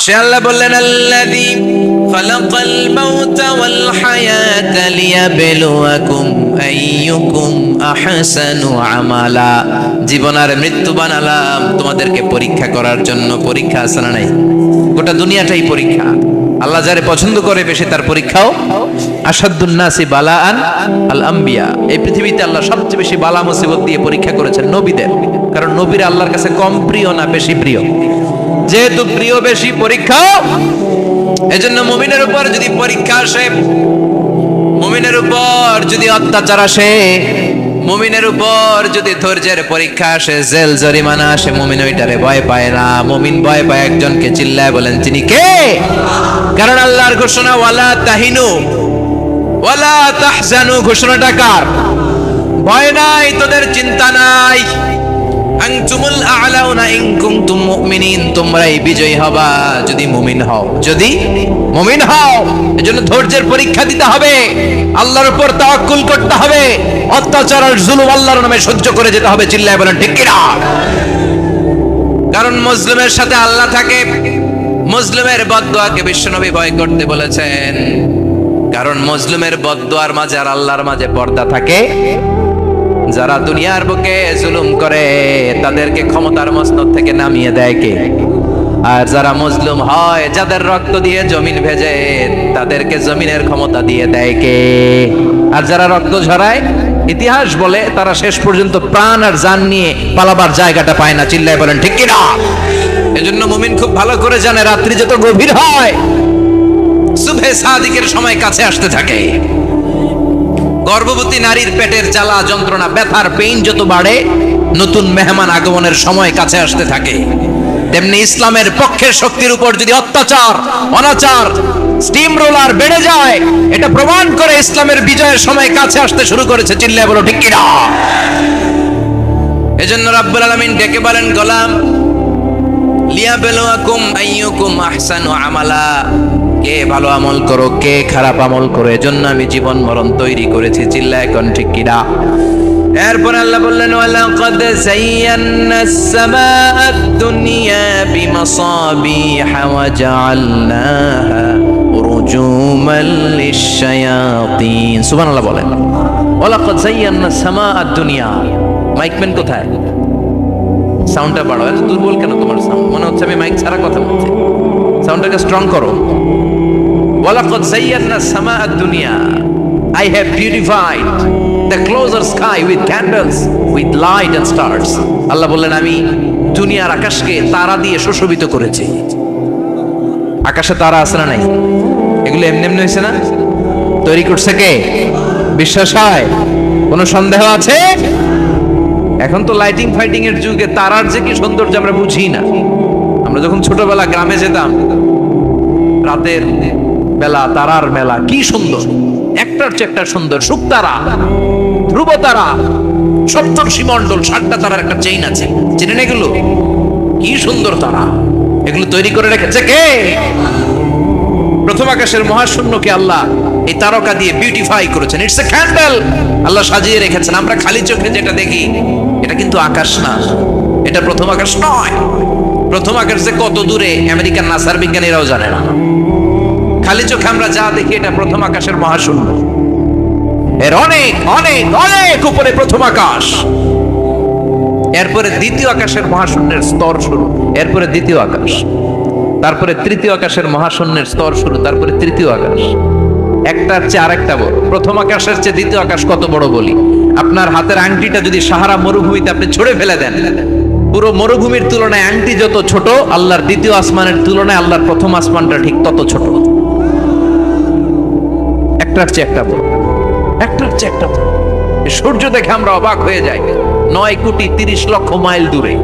সে আল্লাহ বললেন আল্লাযী খালাকাল মাউতা ওয়াল হায়াতা লিয়াবলুয়াকুম আইয়ুকুম আহসানু আমালা। জীবন আর মৃত্যু বানালাম তোমাদেরকে পরীক্ষা করার জন্য। পরীক্ষা আছে না নাই? গোটা দুনিয়াটাই পরীক্ষা। আল্লাহ যারে পছন্দ করে বেশি তার পরীক্ষাও। আশাদ্দুন নাসি বালাআন আল আম্বিয়া। এই পৃথিবীতে আল্লাহ সবচেয়ে বেশি বালা মুসিবত দিয়ে পরীক্ষা করেছেন নবীদের। কারণ নবীরা আল্লাহর কাছে কম প্রিয় না বেশি প্রিয়? যেহেতু প্রিয় বেশি, পরীক্ষা। এজন্য মুমিনের উপর যদি পরীক্ষা আসে, মুমিনের উপর যদি অত্যাচার আসে, মুমিনের উপর যদি ধৈর্যের পরীক্ষা আসে, জেল জরিমানা আসে, মুমিন ওইটারে ভয় পায় না। মুমিন ভয় পায় একজনকে, চিল্লায় বলেন তিনি কে? কারণ আল্লাহর ঘোষণা ওয়ালা তাহিনু ওয়ালা তাহজানু। ঘোষণাটা কার? ভয় নাই, তোদের চিন্তা নাই। আনতুমুল আ'লাউনা ইন কুনতুম মুমিনিন। তোমরাই বিজয়ী হবা যদি মুমিন হও, যদি মুমিন হও। এজন্য ধৈর্যের পরীক্ষা দিতে হবে, আল্লাহর উপর তাওয়াক্কুল করতে হবে, অত্যাচার আর জুলুম আল্লাহর নামে সহ্য করে যেতে হবে। চিল্লায় বলেন ঠিক কি না? কারণ মুসলিমের সাথে আল্লাহ থাকে। মুসলিমের বদদুয়াকে বিশ্বনবী ভয় করতে বলেছেন। কারণ মুসলিমের বদদুয়ার মাঝে আর আল্লাহর মাঝে পর্দা থাকে। যারা দুনিয়ার বুকে জুলুম করে তাদেরকে ক্ষমতার মসনদ থেকে নামিয়ে দেয় কে? আর যারা মজলুম হয়, যাদের রক্ত দিয়ে জমিন ভেজে, তাদেরকে জমিনের ক্ষমতা দিয়ে দেয় কে? আর যারা রক্ত ঝরায়, ইতিহাস বলে তারা শেষ পর্যন্ত প্রাণ আর জান নিয়ে পালাবার জায়গাটা পায় না। চিল্লায় বলেন ঠিক কি না? এজন্য মুমিন খুব ভালো করে জানে রাত্রি যত গভীর হয়, সুবহে সাদিকের সময় কাছে আসতে থাকে। গর্ভবতী নারীর পেটের জ্বালা যন্ত্রণা, ব্যথার পেইন যত বাড়ে, নতুন মেহমান আগমনের সময় কাছে আসতে থাকে। তেমনি ইসলামের পক্ষের শক্তির উপর যদি অত্যাচার, অনাচার, স্টিম রোলার বেড়ে যায়, এটা প্রমাণ করে ইসলামের বিজয়ের সময় কাছে আসতে শুরু করেছে। চিল্লায় বলো ঠিক কি না? এজন্য রাব্বুল আলামিন ডেকে বলেন গোলাম, লিয়াবলুয়াকুম আইয়ুকুম আহসানু আমালা। কে ভালো আমল করো, কে খারাপ আমল করো, এজন্য আমি জীবন মরণ তৈরি করেছি। চিল্লায় কোন ঠিক কি না? এরপর আল্লাহ বললেন ওয়ালাকাদ যায়্যানাস সামাআদ দুনিয়া বিমাসাবিহা ওয়া জাআলনাহা রুজুমান লিশ-শায়াতিন। সুবহানাল্লাহ বলেন। ওয়ালাকাদ যায়্যানাস সামাআদ দুনিয়া। মাইকম্যান কোথায়? সাউন্ডটা বাড়াও। এত দুর্বল কেন তোমার সাউন্ড? মনে হচ্ছে আমি মাইক ছাড়া কথা বলছি। সাউন্ডটাকে স্ট্রং করো। ওয়ালাকাদ যায়্যানাস সামাআদ দুনিয়া। I have beautified the closer sky with candles, with light and stars. আল্লাহ বললেন আমি দুনিয়ার আকাশকে তারা দিয়ে সুশোভিত করেছি। আকাশে তারা আছে না নাই? এগুলো এমনি এমনি হয়েছে না? তৈরি করছে কে? বিশ্বাস হয়? কোনো সন্দেহ আছে? এখন তো লাইটিং ফাইটিং এর যুগে তারার যে কি সৌন্দর্য আমরা বুঝি না। আমরা যখন ছোটবেলা গ্রামে যেতাম, রাতের বেলা তারার মেলা, কি সুন্দর, একটার চেয়ে একটা সুন্দর। শুকতারা, ধ্রুব তারা, সপ্তর্ষিমণ্ডল, 7টা তারার একটা চেইন আছে। চেনেন এগুলো? কি সুন্দর তারা। এগুলো তৈরি করে রেখেছে কে? প্রথম আকাশের মহাশূন্যকে আল্লাহ এই তারকা দিয়ে বিউটিফাই করেছেন। It's a candle. আল্লাহ সাজিয়ে রেখেছেন। আমরা খালি চোখে যেটা দেখি এটা কিন্তু আকাশ না, এটা প্রথম আকাশ নয়। প্রথম আকাশ যে কত দূরে আমেরিকান নাসার বিজ্ঞানীরাও জানে না। খালি চোখে আমরা যা দেখি এটা প্রথম আকাশের মহাশূন্য। এর অনেক অনেক অনেক উপরে প্রথম আকাশ। এরপরে দ্বিতীয় আকাশের মহাশূন্যের স্তর শুরু, এরপরে দ্বিতীয় আকাশ, তারপরে তৃতীয় আকাশের মহাশূন্যের স্তর শুরু, তারপরে তৃতীয় আকাশ। একটার চেয়ে আরেকটা বড়। প্রথম আকাশের চেয়ে দ্বিতীয় আকাশ কত বড় বলি? আপনার হাতের আংটিটা যদি সাহারা মরুভূমিতে আপনি ছুঁড়ে ফেলে দেন, পুরো মরুভূমির তুলনায় আংটি যত ছোট, আল্লাহর দ্বিতীয় আসমানের তুলনায় আল্লাহর প্রথম আসমানটা ঠিক তত ছোট। একটার চেয়ে একটা বড়, একটার চেয়ে একটা বড়। সূর্য দেখে আমরা অবাক হয়ে যাই। 9,30,00,000 মাইল দূরে।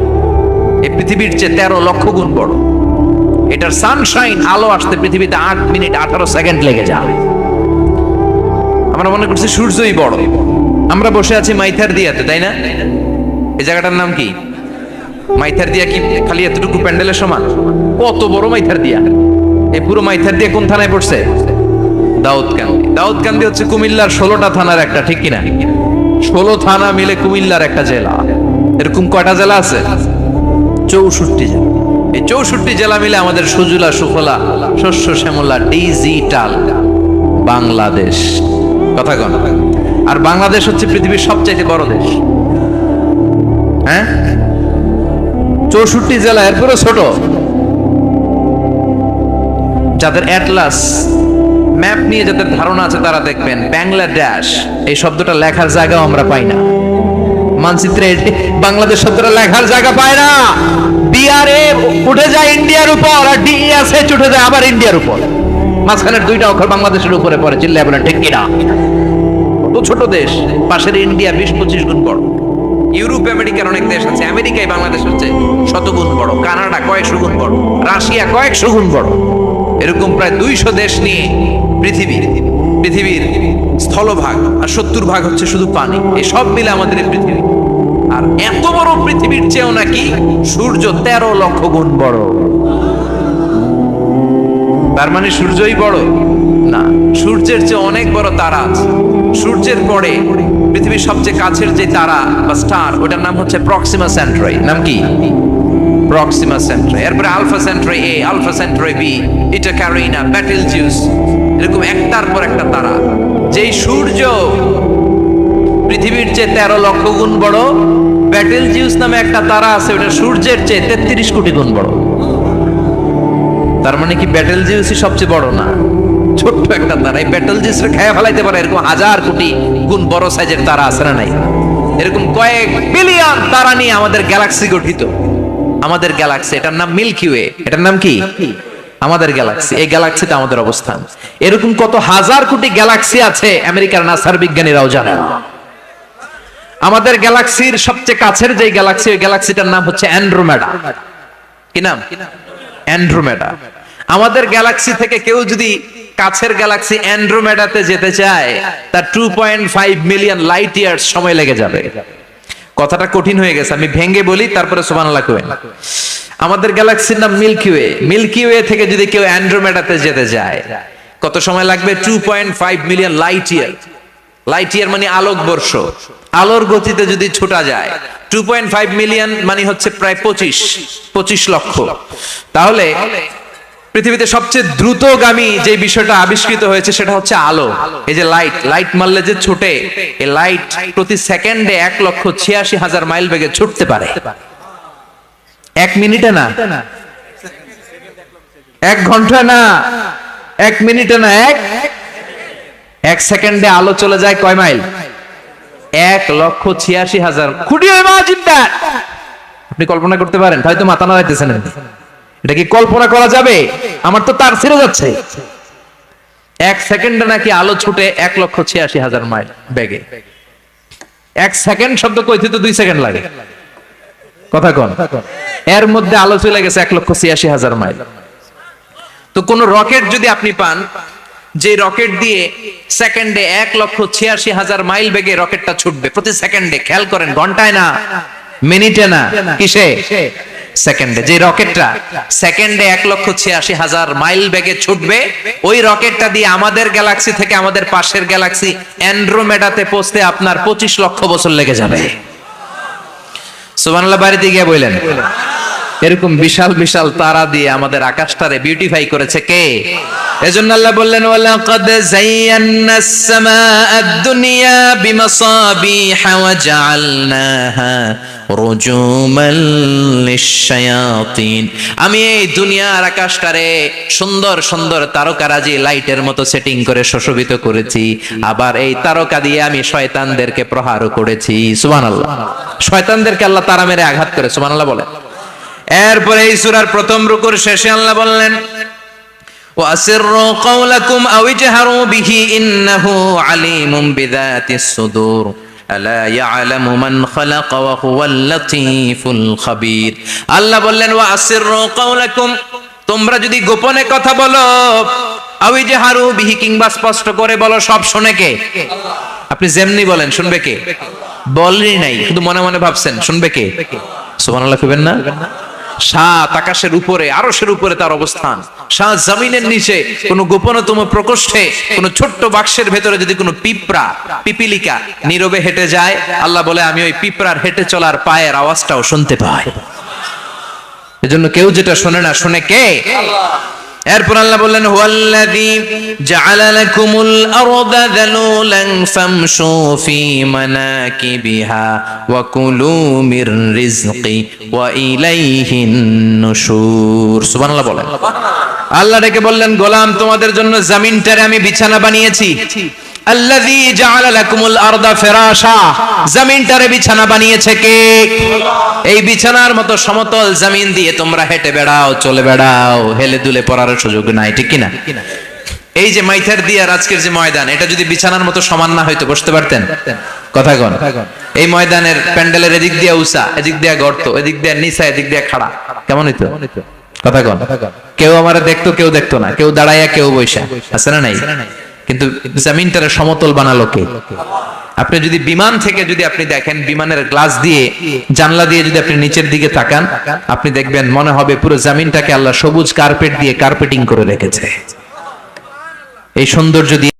এই পৃথিবীর চেয়ে 13 লক্ষ গুণ বড়। এটার সানশাইন, আলো আসতে পৃথিবীতে 8 মিনিট 18 সেকেন্ড লেগে যায়। আমরা মনে করছি সূর্যই বড়। আমরা বসে আছি মাইথার দিয়াতে, তাই না? এই জায়গাটার নাম কি? মাইথার দিয়া। কি খালি এতটুকু প্যান্ডেলের সমান? কত বড় মাইথার দিয়া! এই পুরো মাইথার দিয়া কোন থানায় পড়ছে? দাউদকান্দি। দাউদকান্দি হচ্ছে কুমিল্লার 16টা থানার একটা, ঠিক কিনা? 16 থানা মিলে কুমিল্লার একটা জেলা। এরকম কয়টা জেলা আছে? 64 জেলা। এই 64 জেলা মিলে আমাদের সুজলা সুফলা শস্য শ্যামলা ডিজিটাল বাংলাদেশ। কথা কন। আর বাংলাদেশ হচ্ছে পৃথিবীর সবচাইতে বড় দেশ। হ্যাঁ, 64 জেলা, এরপরে ছোট। যাদের অ্যাটলাস ম্যাপ নিয়ে যাদের ধারণা আছে তারা দেখবেন বাংলাদেশ এই শব্দটা লেখার জায়গাও আমরা পাই না। মানচিত্রে বাংলাদেশ শব্দটা লেখার জায়গা পায় না। বিআরএ উঠে যায় ইন্ডিয়ার উপর, আর ডিএসএইচ উঠে যায় আবার ইন্ডিয়ার উপর। মাঝখানের দুইটা অক্ষর বাংলাদেশের উপরে পড়ে। চিল্লায় বলেন ঠিক কিনা? কত ছোট দেশ, পাশের ইন্ডিয়া 20-25 গুণ বড়। ইউরোপ আমেরিকার অনেক দেশ আছে, আমেরিকায় বাংলাদেশ হচ্ছে শতগুণ বড়, কানাডা কয়েকশো গুণ বড়, রাশিয়া কয়েকশো গুণ বড়। এরকম প্রায় 200 দেশ নিয়ে পৃথিবীর স্থলভাগ, আর 70% হচ্ছে শুধু পানি। এই সব মিলে আমাদের এই পৃথিবী। আর এত বড় পৃথিবীর চেয়েও নাকি সূর্য 13 লক্ষ গুণ বড়। তার মানে সূর্যই বড় না, সূর্যের চেয়ে অনেক বড় তারা আছে। সূর্যের পরে পৃথিবীর সবচেয়ে কাছের যে তারা বা স্টার, ওটার নাম হচ্ছে প্রক্সিমা সেন্ট্রাই। নাম কি? প্রক্সিমা সেন্ট্রাই। এরপরে আলফা সেন্ট্রাই এ, আলফা সেন্ট্রাই বি, ইটা ক্যারিনা, ব্যাটেলজিউস, এরকম একটার পর একটা তারা। যেই সূর্য পৃথিবীর চেয়ে 13 লক্ষ গুণ বড়, ব্যাটেলজিউস নামে একটা তারা আছে, ওটা সূর্যের চেয়ে 33 কোটি গুণ বড়। তার মানে কি ব্যাটেলজিউসই সবচেয়ে বড় না? ছোট্ট একটা তারা। এই ব্যাটেলজিউসকে খেয়ে ফেলাইতে পারে এরকম 1000 কোটি গুণ বড় সাইজের তারা আছে না নাই? এরকম কয়েক বিলিয়ন তারা নিয়ে আমাদের গ্যালাক্সি গঠিত। আমাদের গ্যালাক্সি, এটার নাম মিল্কি ওয়ে। এটার নাম কি? আমাদের গ্যালাক্সি। এই গ্যালাক্সিতে আমাদের অবস্থান। এরকম কত হাজার কোটি গ্যালাক্সি আছে আমেরিকার নাসার বিজ্ঞানীরাও জানেন। আমাদের গ্যালাক্সির সবচেয়ে কাছের যে গ্যালাক্সি, ওই গ্যালাক্সিটার নাম হচ্ছে অ্যান্ড্রোমেডা। কি নাম? অ্যান্ড্রোমেডা। আমাদের গ্যালাক্সি থেকে কেউ যদি কাছের গ্যালাক্সি অ্যান্ড্রোমেডাতে যেতে চায়, তার 2.5 মিলিয়ন লাইট ইয়ার্স সময় লেগে যাবে। কথাটা কঠিন হয়ে গেছে, আমি ভেঙে বলি, তারপরে সুবহানাল্লাহ কইবেন। আমাদের গ্যালাক্সির নাম মিল্কি ওয়ে। মিল্কি ওয়ে থেকে যদি কেউ অ্যান্ড্রোমেডাতে যেতে যায়, কত সময় লাগবে? 2.5 million light year. Light year মানে আলোক বর্ষ। আলোর গতিতে যদি ছোটা যায়, 2.5 মিলিয়ন মানে হচ্ছে প্রায় 25 লক্ষ। তাহলে পৃথিবীতে সবচেয়ে দ্রুতগামী যে বিষয়টা আবিষ্কৃত হয়েছে সেটা হচ্ছে আলো। এই যে লাইট মারলে যে ছোটে, এই লাইট প্রতি সেকেন্ডে 1,86,000 মাইল বেগে ছুটতে পারে। 1 মিনিটে না, 1 ঘন্টা না, 1 মিনিটে না, 1 সেকেন্ডে আলো চলে যায় কয় mile? 1,86,000। Could you imagine that? আপনি কল্পনা করতে পারেন? হয়তো মাথা নাড়াইতেছেন। এটা কি কল্পনা করা যাবে? আমার তো তার ছিঁড়ে যাচ্ছে। 1 সেকেন্ডে নাকি আলো ছুটে 1,86,000 মাইল বেগে। 1 সেকেন্ড শব্দ কইতে তো 2 সেকেন্ড লাগে। কথা কোন? এর মধ্যে আলো চলে গেছে 1,86,000 মাইল। তো কোন রকেট যদি আপনি পান, যে রকেট দিয়ে সেকেন্ডে 1,86,000 মাইল বেগে রকেটটা ছুটবে প্রতি সেকেন্ডে, খেয়াল করেন, ঘন্টায় না, মিনিটে না, কিসে? সেকেন্ডে। যে রকেটটা সেকেন্ডে 1,86,000 মাইল বেগে ছুটবে, ওই রকেটটা দিয়ে আমাদের গ্যালাক্সি থেকে আমাদের পাশের গ্যালাক্সি অ্যান্ড্রোমেডাতে পৌঁছতে আপনার 25 লক্ষ বছর লেগে যাবে। সুবহানাল্লাহ বাড়িতে গিয়ে বললেন। এরকম বিশাল বিশাল তারা দিয়ে আমাদের আকাশটারে বিউটিফাই করেছে কে? এজন্য আল্লাহ বললেন, ওয়ালাকাদ যায়্যানাস সামাআদ দুনিয়া বিমাসাবিহা ওয়া জাআলনাহা রুজুমান লিশ-শায়াতিন। আমি এই দুনিয়ার আকাশটারে সুন্দর সুন্দর তারকারাজি লাইটের মতো সেটিং করে সুশোভিত করেছি। আবার এই তারকা দিয়ে আমি শয়তানদেরকে প্রহারও করেছি। সুবহানাল্লাহ। শয়তানদেরকে আল্লাহ তারা মেরে আঘাত করে। সুবহানাল্লাহ বলেন। এরপরে এই সূরার প্রথম রুকুর শেষে আল্লাহ বললেন, وَأَسِرُّوا قَوْلَكُمْ أَوِ اجْهَرُوا بِهِ إِنَّهُ عَلِيمٌ بِذَاتِ الصُّدُورِ أَلَا يَعْلَمُ مَنْ خَلَقَ وَهُوَ اللَّطِيفُ الْخَبِيرُ। আল্লাহ বললেন, وَأَسِرُّوا قَوْلَكُمْ, তোমরা যদি গোপনে কথা বলো, আও ইজহারু বিহি, কিংবা স্পষ্ট করে বলো, সব শুনে কে? আপনি যেমনি বলেন শুনবে কে? বলেনই নাই, শুধু মনে মনে ভাবছেন, শুনবে কে? সুবহানাল্লাহ কইবেন না? সাত আকাশের উপরে, আরশের উপরে তার অবস্থান, সাত জমিনের নিচে কোন গোপনতম প্রকোষ্ঠে, কোন ছোট্ট বাক্সের ভেতরে যদি কোনো পিঁপড়া, পিপিলিকা নীরবে হেঁটে যায়, আল্লাহ বলে আমি ওই পিঁপড়ার হেঁটে চলার পায়ের আওয়াজটাও শুনতে পাই। এজন্য কেউ যেটা শোনে না, শোনে কে? এরপর আল্লাহ বললেন হুয়াল্লাযী জাআলা লাকুমুল আরদা যালুলান ফামশু ফি মানাকিবিহা ওয়া কুলু মির রিজকি ওয়া ইলাইহিন নুশুর। সুবহানাল্লাহ বলেন। আল্লাহ ডেকে বললেন, গোলাম তোমাদের জন্য জমিনটারে আমি বিছানা বানিয়েছি। আল্লাযী জাআলা লাকুমুল আরদা ফিরাশা, জমিনটারে বিছানা বানিয়েছে কে? এই বিছানার মতো সমতল জমিন দিয়ে তোমরা হেঁটে বেড়াও, চলে বেড়াও, হেলে দুলে পড়ার সুযোগ নাই, ঠিক কি না? এই যে মাইথার দিয়ার আজকের যে ময়দান, এটা যদি বিছানার মতো সমান না হয়তো বসতে পারতেন? কথা কন। এই ময়দানের প্যান্ডেলের এদিক দিয়ে উঁচা, এদিক দিয়ে গর্ত, এদিক দিয়ে নিচা, এদিক দিয়ে খাড়া, কেমন হইতো? কথা কন। কেউ আমারে দেখতো, কেউ দেখতো না, কেউ দাঁড়াইয়া, কেউ বৈশা, আছে না নাই? কিন্তু জমিনটারে সমতল বানালো কে? আপনি যদি বিমান থেকে যদি আপনি দেখেন, বিমানের গ্লাস দিয়ে, জানলা দিয়ে যদি আপনি নিচের দিকে তাকান, আপনি দেখবেন মনে হবে পুরো জমিনটাকে আল্লাহ সবুজ কার্পেট দিয়ে কার্পেটিং করে রেখেছে। এই সৌন্দর্য দিয়ে